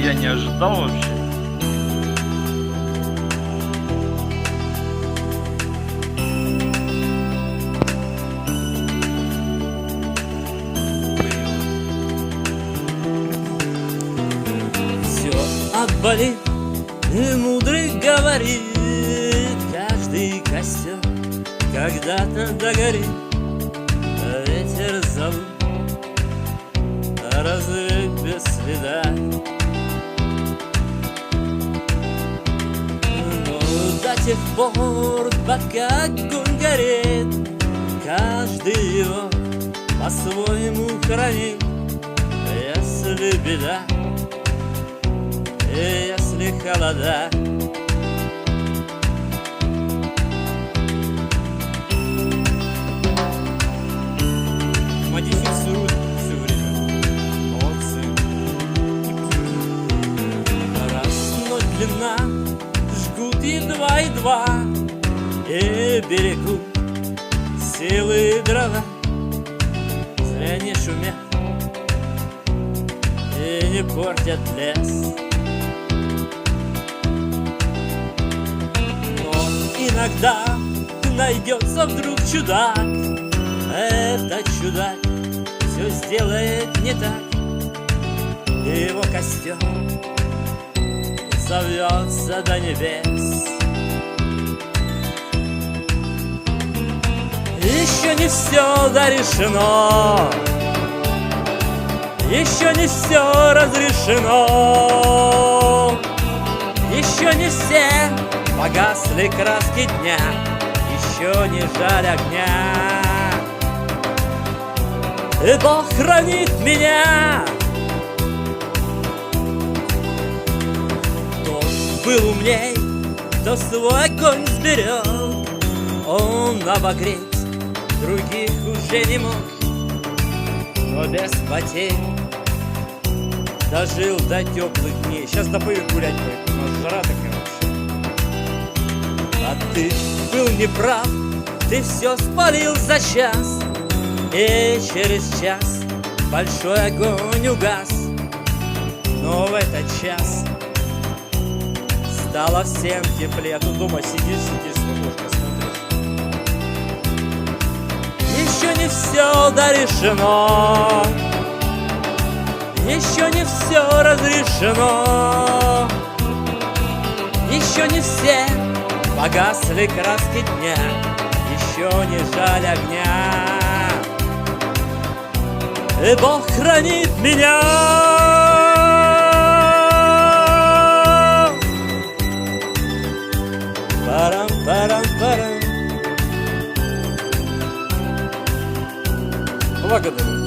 я не ожидал вообще. Все отболит, и мудрый говорит, каждый костер когда-то догорит. Ветер зовут, разве без следа. Но до тех пор, пока огонь горит, каждый его по-своему хранит. Если беда, и если холода, модифицируют все время. Молодцы. Раз ночь длина, жгут едва-едва и берегут силы дрова. Зря не шумят и не портят лес. Но иногда найдется вдруг чудак. Этот чудак все сделает не так, и его костер зовется до небес. Еще не все дорешено, еще не все разрешено, еще не все погасли краски дня, еще не жаль огня. И Бог хранит меня. Кто был умней, кто свой огонь сберег, он обогреть других уже не мог, но без потерь дожил до теплых дней. Сейчас допою гулять будет, у нас жара такая вообще. А ты был неправ, ты все спалил за час, и через час большой огонь угас. Но в этот час стало всем теплее. А тут дома сидишь в окошко смотришь. Еще не все дорешено, еще не все разрешено, еще не все погасли краски дня, еще не жаль огня. И Бог хранит меня. Парам-парам-парам. Благодарю.